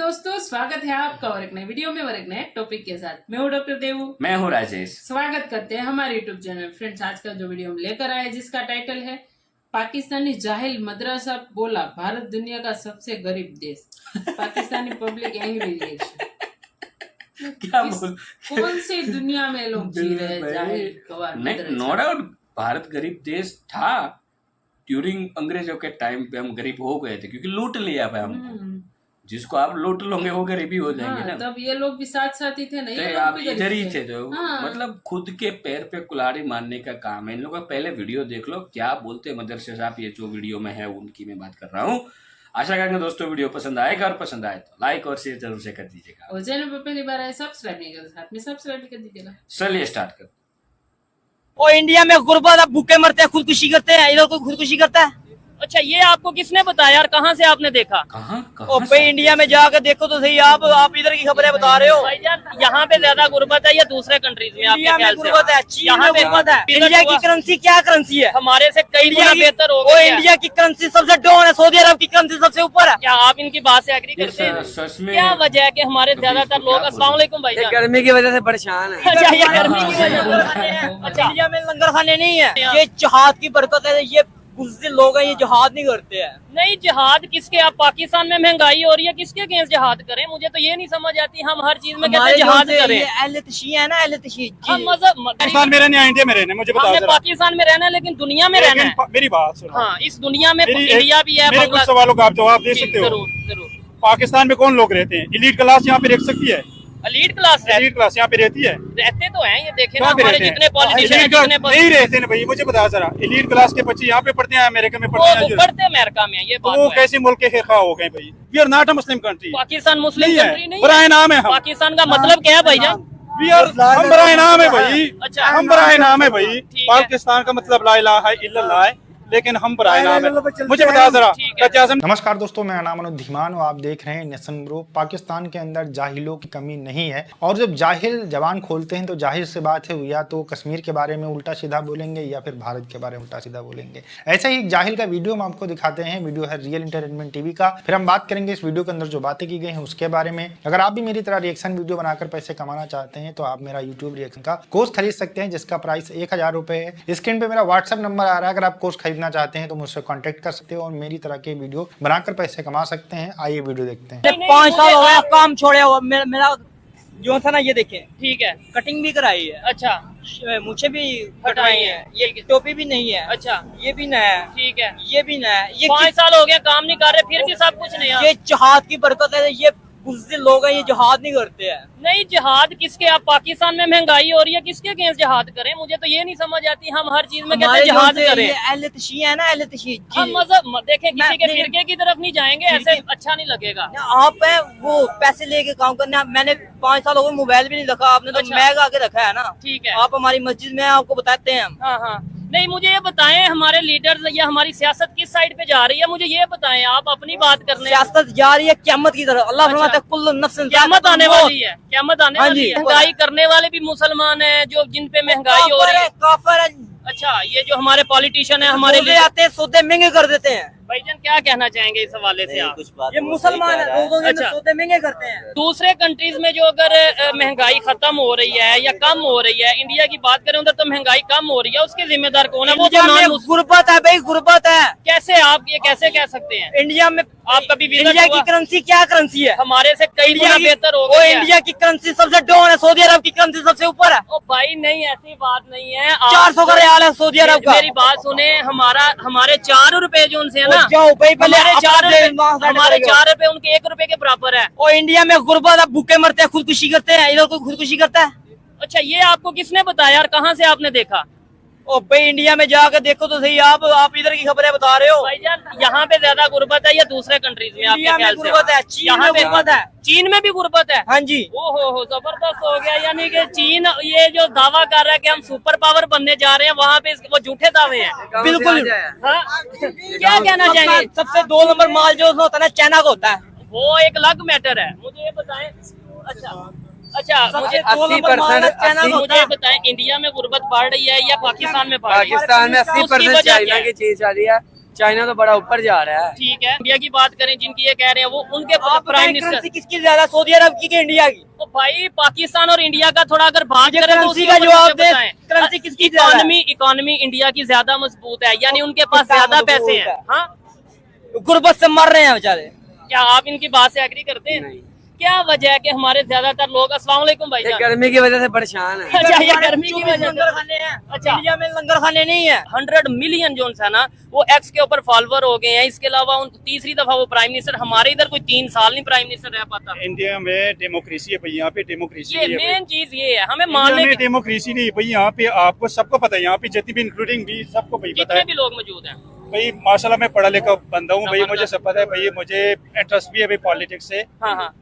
दोस्तों, स्वागत है आपका और एक नए वीडियो में और एक नए टॉपिक के साथ। मैं हूँ डॉक्टर देवू, मैं हूँ राजेश। स्वागत करते हैं हमारे यूट्यूब चैनल। फ्रेंड्स, आज का जो वीडियो हम लेकर आए जिसका टाइटल है पाकिस्तानी जाहिल मदरसा बोला भारत दुनिया का सबसे गरीब देश। पाकिस्तानी पब्लिक एंग्री क्या बोल कौन सी दुनिया में लोग जी रहे हैं? जाहिल गवार नहीं, नो डाउट भारत गरीब देश था। ड्यूरिंग अंग्रेजों के टाइम पे हम गरीब हो गए थे क्योंकि लूट लिया पे हमको। जिसको आप लूट लोगे वो गरीबी हो जाएंगे ना। तब ये लोग भी साथ साथ ही थे ना, ये आप लोग भी इधर ही गरीब थे तो मतलब खुद के पैर पे कुल्हाड़ी मारने का काम है इन लोगों का। पहले वीडियो देख लो क्या बोलते हैं मदरसे साहब। ये जो वीडियो में है उनकी मैं बात कर रहा हूँ। आशा करेंगे दोस्तों वीडियो पसंद आएगा और पसंद आए तो लाइक और शेयर जरूर से कर दीजिएगा और चैनल पर पहली बार आए सब्सक्राइब नहीं कर साथ में सब्सक्राइब कर दीजिएगा। चलिए स्टार्ट कर। और इंडिया में गुर्बत अब भूखे मरते हैं, खुदकुशी करते हैं। इधर कोई खुदकुशी करता है? अच्छा, ये आपको किसने बताया यार? कहाँ से आपने देखा? कहाँ ओ भाई इंडिया में जाकर देखो तो सही। आप इधर की खबरें बता रहे हो। भाईजान, यहाँ पे ज्यादा गुर्बत है या दूसरे कंट्रीज में? इंडिया में गुर्बत है, चीन यहाँ में पे गुर्बत है। इंडिया की करेंसी क्या करेंसी है? हमारे से कई गुना बेहतर हो वो गई है। इंडिया की करेंसी सबसे डाउन है, सऊदी अरब की करेंसी सबसे ऊपर है। क्या आप इनकी बात से एग्री करते हैं? सच में क्या वजह है कि हमारे ज्यादातर लोग, अस्सलाम वालेकुम भाईजान, गर्मी की वजह से परेशान है। अच्छा ये गर्मी की वजह से। अच्छा, इंडिया में लंगर खाने नहीं है, ये जहाद की बरकत है। ये बुज़दिल लोग हैं, ये जहाद नहीं करते हैं। नहीं जिहाद किसके? आप पाकिस्तान में महंगाई हो रही है, किसके अगेंस्ट जिहाद करें? मुझे तो ये नहीं समझ आती। हम हर चीज में कहते हैं जिहाद करें। अहले तशी है ना, अहले तशी। हम मजहब पाकिस्तान में रहने या इंडिया में रहने, मुझे बताओ हमने जरा। पाकिस्तान में रहना है लेकिन दुनिया में रहना है। मेरी बात सुनो। हाँ, इस दुनिया में मेरी इंडिया भी है। मेरे कुछ सवालों का आप जवाब दे सकते हो? जरूर जरूर। पाकिस्तान में कौन लोग रहते हैं? एलीट क्लास यहाँ पे रह सकती है? एलीट क्लास एलीट क्लास यहाँ पे रहती है? रहते तो हैं, ये देखे ना कहाँ पे हमारे रहते हैं? जितने पॉलिटिशियन एलीट क्लास जितने नहीं रहते ना भाई, मुझे बताओ जरा। एलीट क्लास के बच्चे यहाँ पे पढ़ते हैं, अमेरिका में पढ़ते वो हैं? पढ़ते अमेरिका में है, ये बात वो तो है। कैसे मुल्क के खैरखा हो गए भाई? We are not a Muslim country. Pakistan Muslim नहीं कंट्री है, नहीं बराए है। नाम है हम। पाकिस्तान का मतलब क्या है भाईजान? वी आर, हम बराए नाम है भाई। अच्छा। हम बराए नाम है भाई। ठीक है। पाकिस्तान का मतलब ला इलाहा इल्लल्लाह है, लेकिन हम बराए नाम है। मुझे बताओ जरा। ठीक है। नमस्कार दोस्तों, मेरा नाम अनुज धीमान और आप देख रहे हैं नेशन ब्रो। पाकिस्तान के अंदर जाहिलों की कमी नहीं है और जब जाहिल जबान खोलते हैं तो जाहिर सी बात है या तो कश्मीर के बारे में उल्टा सीधा बोलेंगे या फिर भारत के बारे में उल्टा सीधा बोलेंगे। ऐसा ही एक जाहिल का वीडियो हम आपको दिखाते हैं। वीडियो है रियल एंटरटेनमेंट टीवी का। फिर हम बात करेंगे इस वीडियो के अंदर जो बातें की गई हैं उसके बारे में। अगर आप भी मेरी तरह रिएक्शन वीडियो बनाकर पैसे कमाना चाहते हैं तो आप मेरा यूट्यूब रिएक्शन का कोर्स खरीद सकते हैं जिसका प्राइस 1000 रुपए है। स्क्रीन पे मेरा व्हाट्सएप नंबर आ रहा है। अगर आप कोर्स खरीदना चाहते हैं तो मुझसे कांटेक्ट कर सकते हो और मेरी तरह के वीडियो बनाकर पैसे कमा सकते हैं। आइए वीडियो देखते हैं। 5 साल हो गया काम छोड़े हुआ। मेरा जो था ना, ये देखें, ठीक है। कटिंग भी कराई है, अच्छा, मुझे भी कटवाई है, ये टोपी भी नहीं है, अच्छा, ये भी नया है, ठीक है। ये भी नया है। ये 5 साल हो गया काम नहीं कर रहे, फिर भी सब कुछ नया। ये जहाद की बरकत है। ये बुज़दिल लोग हैं, ये जहाद नहीं करते हैं। नहीं जिहाद किसके? आप पाकिस्तान में महंगाई हो रही है, किसके अगेंस्ट जिहाद करें? मुझे तो ये नहीं समझ आती। हम हर चीज में कहते हैं जिहाद करें। अहले तशी है ना, अहले तशी। हम मजहब देखें, किसी के नहीं- फिरके की तरफ नहीं जाएंगे, ऐसे अच्छा नहीं लगेगा। आप है वो पैसे लेके काम करना। मैंने 5 साल हो गए मोबाइल भी नहीं रखा, आपने तो अच्छा। मैग आके रखा है ना। ठीक है। आप हमारी मस्जिद में आपको बताते हैं हम। हाँ हाँ, नहीं मुझे ये बताएं हमारे लीडर्स या हमारी सियासत किस साइड पे जा रही है? मुझे ये बताएं। आप अपनी बात करने, सियासत जा रही है क़यामत की तरफ। अल्लाह अच्छा। फरमाता है कुल्लु नफ्सिन क़यामत आने वाली है, क़यामत आने हाँ वाली जी। है। महंगाई करने वाले भी मुसलमान हैं जो जिन पे महंगाई हो रही है। काफिर है। अच्छा, ये जो हमारे पॉलिटिशियन है, हमारे सौदे आते हैं, सौदे महंगे कर देते हैं। भाईजान क्या कहना चाहेंगे इस हवाले से आप? ये मुसलमान है, लोगों के अच्छा। सौदे महंगे करते हैं। दूसरे कंट्रीज में जो अगर महंगाई खत्म हो रही है या कम हो रही है, इंडिया की बात करें उधर तो महंगाई कम हो रही है, उसके जिम्मेदार कौन है? वो इंडिया तो में नॉन। गुर्बत है भाई, गुर्बत है। कैसे आप ये कैसे कह सकते हैं? इंडिया में आप कभी विजिट इंडिया की हुआ? करेंसी क्या करेंसी है? हमारे से कई गुना बेहतर हो वो गई है। इंडिया की करेंसी सबसे डाउन है, सऊदी अरब की करेंसी सबसे ऊपर है। ओ भाई नहीं, ऐसी बात नहीं है। 400 का रियाल है सऊदी अरब का। मेरी बात सुने, हमारे 4 रुपए जो उनसे है ना, जाओ भाई, पहले हमारे अपना 4 जेल वहाँ से हमारे करेगा। 4 रुपए उनके 1 रुपए के बराबर है। और इंडिया में गुर्बत है, भूखे मरते हैं, खुदकुशी करते हैं। इधर कोई खुदकुशी करता है? अच्छा, ये आपको किसने बताया यार? कहाँ से आपने देखा? ओ भाई इंडिया में जाकर देखो तो सही। आप इधर की खबरें बता रहे हो। भाईजान, यहाँ पे ज्यादा गुर्बत है या दूसरे कंट्रीज में? आपके इंडिया में ख्याल गुर्बत से है, चीन यहाँ में पे गुर्बत है। चीन में भी गुर्बत है? हाँ जी। ओहो, जबरदस्त हो गया। यानी कि चीन ये जो दावा कर रहा है कि हम सुपर पावर बनने जा रहे हैं, वहाँ पे वो झूठे दावे हैं। बिल्कुल। हाँ? क्या कहना चाहेंगे? सबसे 2 नंबर माल जो होता है ना, चाइना का होता है। वो एक अलग मैटर है, मुझे ये बताएं। अच्छा, मुझे 80% मुझे बताएं, इंडिया में गुर्बत बढ़ रही है या पाकिस्तान में बढ़ रही है? पाकिस्तान में 80% उसकी वजह क्या चाइना है? की चीज आ रही है। चाइना तो बड़ा ऊपर जा रहा है। ठीक है, इंडिया की बात करें, जिनकी ये कह रहे हैं वो उनके प्राइम मिनिस्टर करेंसी किसकी ज्यादा, सऊदी अरब की इंडिया की? तो भाई पाकिस्तान और इंडिया का थोड़ा अगर बात करें तो करेंसी उसके का ऊपर जवाब मुझे दे, बताएं। करेंसी किसकी ज्यादा है? इकोनॉमी इंडिया की ज्यादा मजबूत है, यानी उनके पास कितना ज्यादा मजबूत पैसे है? हैं। हाँ, गुर्बत से मर रहे हैं बेचारे। क्या आप इनकी बात से एग्री करते हैं? नहीं। क्या वजह है कि हमारे ज्यादातर लोग, अस्सलाम वालेकुम भाई ये जान। गर्मी की वजह से परेशान है। अच्छा, ये गर्मी की वजह से। लंगर खाने हैं। अच्छा। इंडिया में लंगर खाने नहीं है। 100 मिलियन जो है ना वो एक्स के ऊपर फॉलोवर हो गए हैं। इसके अलावा तीसरी दफा वो प्राइम मिनिस्टर, हमारे इधर कोई 3 साल नहीं प्राइम मिनिस्टर रह पाता। इंडिया में डेमोक्रेसी है भाई, यहाँ पे डेमोक्रेसी ये नहीं है मेन चीज ये है, हमें भाई। मानने इंडिया में की। डेमोक्रेसी नहीं है भाई, यहाँ पे आपको सबको पता है, यहाँ पे जितनी भी इंक्लूडिंग भी सबको भाई पता जितने है भी लोग मौजूद हैं। भाई। माशाल्लाह मैं पढ़ा लिखा बंदा हूँ भाई, जबरदस्त। मुझे सब पता है भाई, मुझे इंटरेस्ट भी है भाई पॉलिटिक्स से। हाँ हाँ,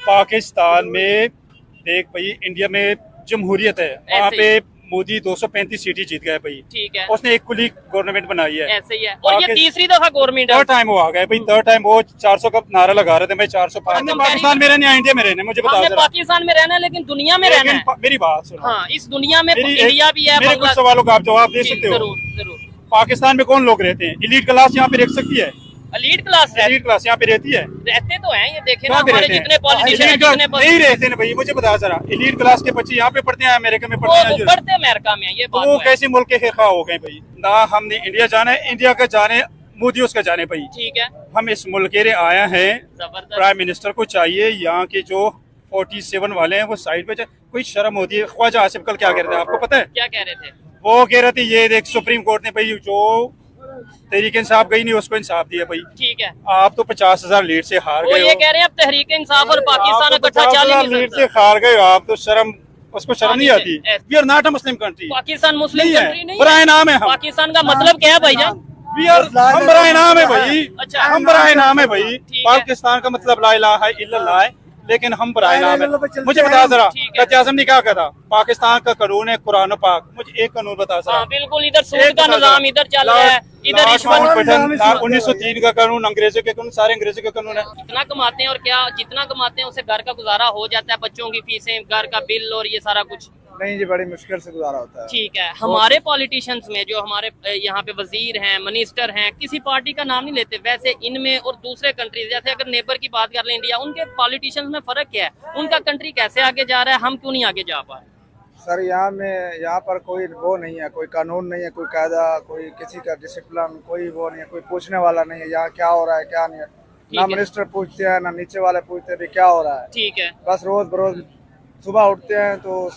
पाकिस्तान में देख भाई, इंडिया में जमहूरियत है, वहाँ ऐसे पे मोदी 235 सीटें जीत गए भाई। ठीक है, उसने एक कुली गवर्नमेंट बनाई है। ऐसे ही है। और ये पाकिस- तीसरी दफा गवर्नमेंट है। थर्ड टाइम वो आ गए भाई, थर्ड टाइम वो 400 का नारा लगा रहे थे भाई, 405। हमने पाकिस्तान में रहने या इंडिया में रहने, मुझे बताओ हमने जरा। पाकिस्तान में रहना है लेकिन दुनिया में रहना है। मेरी बात सुनो। हाँ, इस दुनिया में मेरी इंडिया भी है, मेरे कुछ बांग्लादेश। सवालों का आप जवाब दे जी, सकते हो। जरूर जरूर। पाकिस्तान में कौन लोग रहते हैं? एलीट क्लास यहाँ पे रह सकती है? एलीट क्लास एलीट क्लास यहाँ पे रहती है? रहते तो हैं, ये देखे ना कहाँ पे हमारे रहते हैं? जितने पॉलिटिशियन Elite class जितने नहीं रहते ना भाई, मुझे बता जरा। एलीट क्लास के बच्चे यहाँ पे पढ़ते हैं, अमेरिका में पढ़ते वो हैं? बढ़ते अमेरिका में है, ये तो बात वो तो है। कैसे मुल्क के खिरखा हो गए भाई? ना हमने इंडिया जाना है, इंडिया का जाने मोदी उसका जाने भाई। ठीक है, हम इस मुल्क के लिए आए हैं, जबरदस्त। प्राइम मिनिस्टर को चाहिए यहाँ के जो 47 वाले हैं वो साइड पे कोई शर्म होती है। ख्वाजा आसिफ कल क्या कह रहे थे आपको पता है? क्या कह रहे थे? वो कह रहे थे ये देख सुप्रीम कोर्ट ने भाई जो तहरीक इंसाफ गई नहीं उसको इंसाफ दिया भाई। ठीक है, आप तो 50,000 लीड से हार वो गए ये हो। कह रहे हैं अब तहरीक इंसाफ और पाकिस्तान आप तो इकट्ठा चल ही 50,000 नहीं लीड सकता। से हार गए हो आप, तो शर्म, उसको शर्म नहीं आती। ऐसे- we are not a Muslim country. Pakistan Muslim नहीं कंट्री है, नहीं बराए है। नाम है हम। पाकिस्तान का मतलब क्या है भाईजान? वी आर, हम बराए नाम है भाई। अच्छा। हम बराए नाम है भाई। ठीक है। पाकिस्तान का मतलब ला इलाहा इल्लल्लाह है, लेकिन हम बराए नाम है। मुझे बता जरा, ठीक है। वज़ीर आज़म ने क्या कहा था? पाकिस्तान का कानून है कुरान पाक। मुझे एक कानून बता जरा। हाँ बिल्कुल, इधर सूद एक का बता निजाम जरा। इधर चल रहा है, इधर रिश्वत। 1903 का कानून, अंग्रेजों के कानून, सारे अंग्रेजों के कानून है। जितना कमाते हैं और क्या जितना कमाते हैं उससे घर का गुजारा हो जाता है, बच्चों की फीसें, घर का बिल और ये सारा कुछ। नहीं जी, बड़ी मुश्किल से गुजारा होता है। ठीक है, हमारे पॉलिटिशियंस में जो हमारे यहाँ पे वजीर हैं, मिनिस्टर हैं, किसी पार्टी का नाम नहीं लेते, वैसे इनमें और दूसरे कंट्रीज, जैसे अगर नेबर की बात कर लें इंडिया, उनके पॉलिटिशियंस में फर्क क्या है? उनका कंट्री कैसे आगे जा रहा है, हम क्यों नहीं आगे जा पा रहे? सर यहाँ पर कोई वो नहीं है, कोई कानून नहीं है, कोई कायदा, कोई किसी का डिसिप्लिन, कोई वो नहीं है, कोई पूछने वाला नहीं है यहाँ क्या हो रहा है क्या नहीं है। ना है। मिनिस्टर पूछते हैं ना नीचे वाले पूछते हैं भी क्या हो रहा है। ठीक है, बस रोज बरोज सुबह उठते हैं तो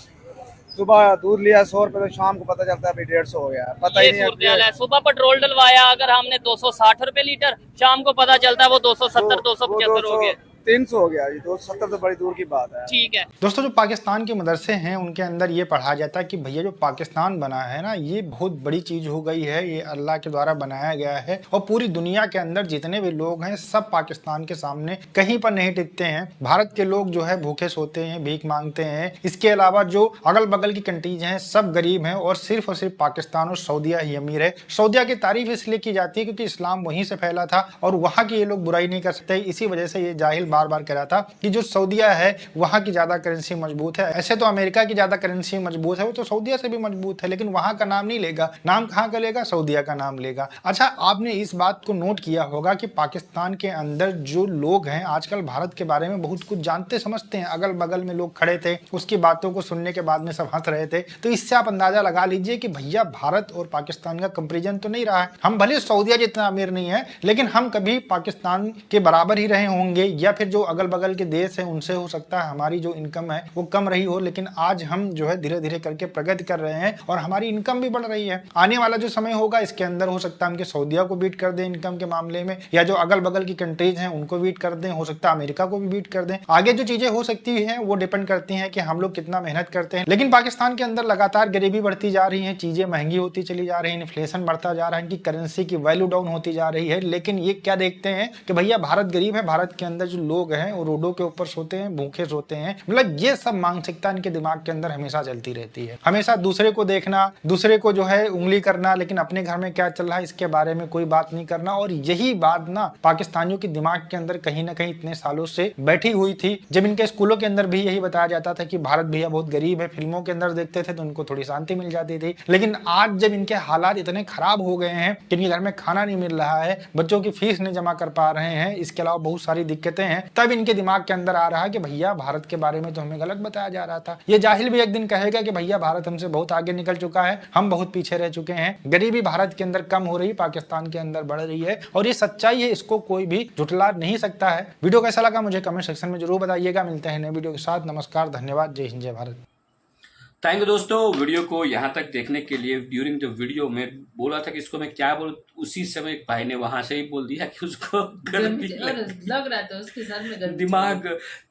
सुबह दूध लिया 100 रुपए, तो शाम को पता चलता है अभी 150 हो गया है। पता ये ही नहीं सूरत है। है। सुबह पेट्रोल डलवाया अगर हमने 260 रुपए लीटर, शाम को पता चलता है वो 270 275 हो गया। 300 हो गया जी, 270 तो बड़ी दूर की बात है। ठीक है, दोस्तों, जो पाकिस्तान के मदरसे हैं उनके अंदर ये पढ़ाया जाता है कि भैया जो पाकिस्तान बना है ना, ये बहुत बड़ी चीज हो गई है, ये अल्लाह के द्वारा बनाया गया है और पूरी दुनिया के अंदर जितने भी लोग हैं सब पाकिस्तान के सामने कहीं पर नहीं टिकते हैं। भारत के लोग जो है भूखे सोते हैं, भीख मांगते हैं। इसके अलावा जो अगल बगल की कंट्रीज हैं सब गरीब हैं और सिर्फ पाकिस्तान और सऊदीया ही अमीर है। सऊदीया की तारीफ इसलिए की जाती है क्योंकि इस्लाम वहीं से फैला था और वहाँ की ये लोग बुराई नहीं कर सकते। इसी वजह से ये जाहिल बार बार कह रहा था कि जो सऊदीया है वहाँ की ज्यादा करेंसी मजबूत है। ऐसे तो अमेरिका की ज्यादा करेंसी मजबूत है, वो तो सऊदीया से भी मजबूत है, लेकिन वहाँ का नाम नहीं लेगा। नाम कहाँ का लेगा? सऊदीया का नाम लेगा। अच्छा, आपने इस बात को नोट किया होगा कि पाकिस्तान के अंदर जो लोग हैं आजकल भारत के बारे में बहुत कुछ जानते समझते हैं। अगल बगल में लोग खड़े थे, उसकी बातों को सुनने के बाद में सब हंस रहे थे। तो इससे आप अंदाजा लगा लीजिए कि भैया भारत और पाकिस्तान का कंपेरिजन तो नहीं रहा है। हम भले सऊदीया जितना अमीर नहीं है, लेकिन हम कभी पाकिस्तान के बराबर ही रहे होंगे, या फिर जो अगल बगल के देश है उनसे हो सकता है हमारी जो इनकम है वो कम रही हो, लेकिन आज हम जो है धीरे धीरे करके प्रगति कर रहे हैं और हमारी इनकम भी बढ़ रही है। आने वाला जो समय होगा इसके अंदर हो सकता है हम सऊदीया को बीट कर दें इनकम के मामले में, या जो अगल बगल की कंट्रीज हैं उनको बीट कर दें, हो सकता है अमेरिका को भी बीट कर दें। आगे जो चीजें हो सकती है वो डिपेंड करती हैं कि हम लोग कितना मेहनत करते हैं। लेकिन पाकिस्तान के अंदर लगातार गरीबी बढ़ती जा रही है, चीजें महंगी होती चली जा रही है, इन्फ्लेशन बढ़ता जा रहा है, इनकी करेंसी की वैल्यू डाउन होती जा रही है। लेकिन ये क्या देखते हैं कि भैया भारत गरीब है, भारत के अंदर जो लोग हैं वो रोडों के ऊपर सोते हैं, भूखे सोते हैं। मतलब ये सब मानसिकता इनके दिमाग के अंदर हमेशा चलती रहती है। हमेशा दूसरे को देखना, दूसरे को जो है उंगली करना, लेकिन अपने घर में क्या चल रहा है इसके बारे में कोई बात नहीं करना। और यही बात ना पाकिस्तानियों के दिमाग के अंदर कहीं ना कहीं इतने सालों से बैठी हुई थी। जब इनके स्कूलों के अंदर भी यही बताया जाता था कि भारत भैया बहुत गरीब है, फिल्मों के अंदर देखते थे तो उनको थोड़ी शांति मिल जाती थी। लेकिन आज जब इनके हालात इतने खराब हो गए हैं कि इनके घर में खाना नहीं मिल रहा है, बच्चों की फीस नहीं जमा कर पा रहे हैं, इसके अलावा बहुत सारी दिक्कतें हैं, तब इनके दिमाग के अंदर आ रहा है कि भैया भारत के बारे में तो हमें गलत बताया जा रहा था। ये जाहिल भी एक दिन कहेगा कि भैया भारत हमसे बहुत आगे निकल चुका है, हम बहुत पीछे रह चुके हैं, गरीबी भारत के अंदर कम हो रही, पाकिस्तान के अंदर बढ़ रही है। और ये सच्चाई है, इसको कोई भी झुठला नहीं सकता है। वीडियो कैसा लगा मुझे कमेंट सेक्शन में जरूर बताइएगा। मिलते हैं नए वीडियो के साथ। नमस्कार, धन्यवाद, जय हिंद, जय भारत। थैंक यू दोस्तों, वीडियो को यहाँ तक देखने के लिए। ड्यूरिंग द वीडियो में बोला था कि इसको मैं क्या बोलूं, उसी समय एक भाई ने वहां से ही बोल दिया कि उसको गर्मी लग रहा था उसके साथ में गर्मी।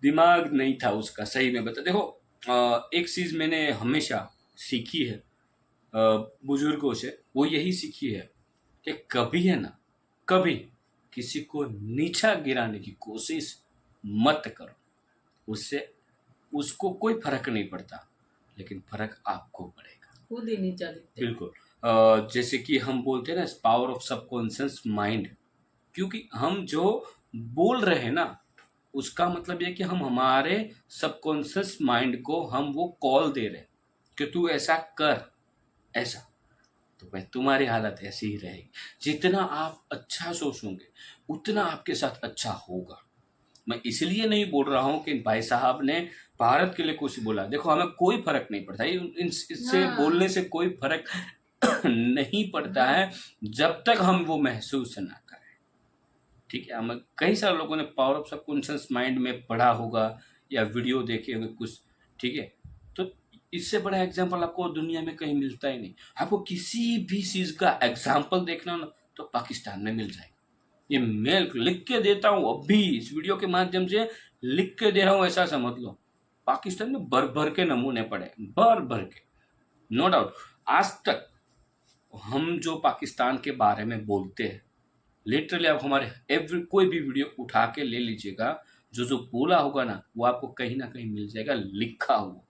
दिमाग नहीं था उसका, सही में बता। देखो एक चीज मैंने हमेशा सीखी है बुजुर्गों से, वो यही सीखी है कि कभी है ना, कभी किसी को नीचा गिराने की कोशिश मत करो, उससे उसको कोई फर्क नहीं पड़ता, लेकिन फर्क आपको पड़ेगा, खुद ही नीचा दिखते। बिल्कुल। जैसे कि हम बोलते हैं ना, पावर ऑफ सबकॉन्शियस माइंड। क्योंकि हम जो बोल रहे हैं ना, उसका मतलब ये कि हम हमारे सबकॉन्शियस माइंड को हम वो कॉल दे रहे हैं कि तू ऐसा कर, ऐसा, तो भाई तुम्हारी हालत ऐसी ही रहेगी। जितना आप अच्छा सोचोगे उतना आपके साथ अच्छा होगा। मैं इसलिए नहीं बोल रहा हूँ कि भाई साहब ने भारत के लिए कुछ बोला, देखो हमें कोई फर्क नहीं पड़ता, इससे बोलने से कोई फर्क नहीं पड़ता है जब तक हम वो महसूस ना करें। ठीक है, हमें कई सारे लोगों ने पावर ऑफ सबकॉन्शियस माइंड में पढ़ा होगा या वीडियो देखे होंगे कुछ, ठीक है। तो इससे बड़ा एग्जाम्पल आपको दुनिया में कहीं मिलता ही नहीं। आपको किसी भी चीज का एग्जाम्पल देखना ना तो पाकिस्तान में मिल जाएगा। ये मैं लिख के देता हूँ, अभी इस वीडियो के माध्यम से लिख के दे रहा हूँ, ऐसा समझ लो। पाकिस्तान में भर भर के नमूने पड़े, भर भर के, नो डाउट। आज तक हम जो पाकिस्तान के बारे में बोलते हैं, लिटरली आप हमारे कोई भी वीडियो उठा के ले लीजिएगा, जो बोला होगा ना वो आपको कहीं ना कहीं मिल जाएगा लिखा हुआ।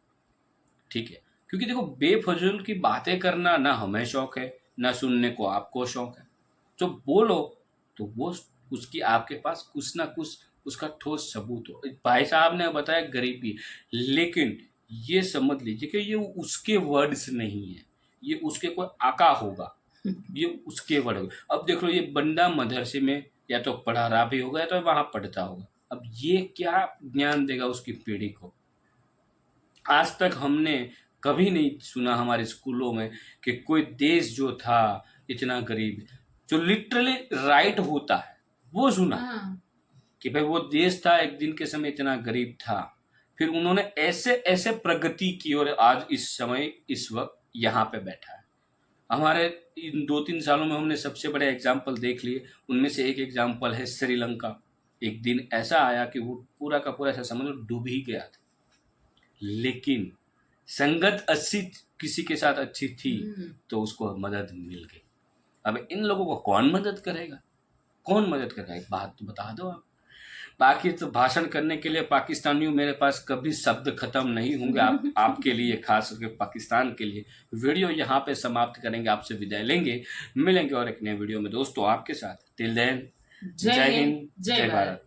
ठीक है, क्योंकि देखो बेफजूल की बातें करना ना हमें शौक है, ना सुनने को आपको शौक है। जो बोलो तो वो उसकी आपके पास कुछ ना कुछ उसका ठोस सबूत हो। भाई साहब ने बताया गरीबी, लेकिन ये समझ लीजिए कि ये उसके वर्ड्स नहीं है, ये उसके कोई आका होगा, ये उसके वर्ड होगा। अब देख लो, ये बंदा मदरसे में या तो पढ़ा रहा भी होगा या तो वहां पढ़ता होगा। अब ये क्या ज्ञान देगा उसकी पीढ़ी को। आज तक हमने कभी नहीं सुना हमारे स्कूलों में कि कोई देश जो था इतना गरीब, जो लिटरली राइट होता है वो सुना कि भाई वो देश था एक दिन के समय इतना गरीब था, फिर उन्होंने ऐसे ऐसे प्रगति की और आज इस समय इस वक्त यहाँ पे बैठा है। हमारे इन 2-3 सालों में हमने सबसे बड़े एग्जाम्पल देख लिए। उनमें से एक एग्जाम्पल है श्रीलंका। एक दिन ऐसा आया कि वो पूरा का पूरा ऐसा समझ लो डूब ही गया था, लेकिन संगत अच्छी किसी के साथ अच्छी थी तो उसको मदद मिल गई। अब इन लोगों को कौन मदद करेगा, कौन मदद करेगा, एक बात तो बता दो आप। बाकी तो भाषण करने के लिए पाकिस्तानियों मेरे पास कभी शब्द खत्म नहीं होंगे। आपके लिए, खास करके पाकिस्तान के लिए। वीडियो यहाँ पे समाप्त करेंगे, आपसे विदाई लेंगे, मिलेंगे और एक नए वीडियो में दोस्तों आपके साथ। टिल देन, जय हिंद, जय भारत।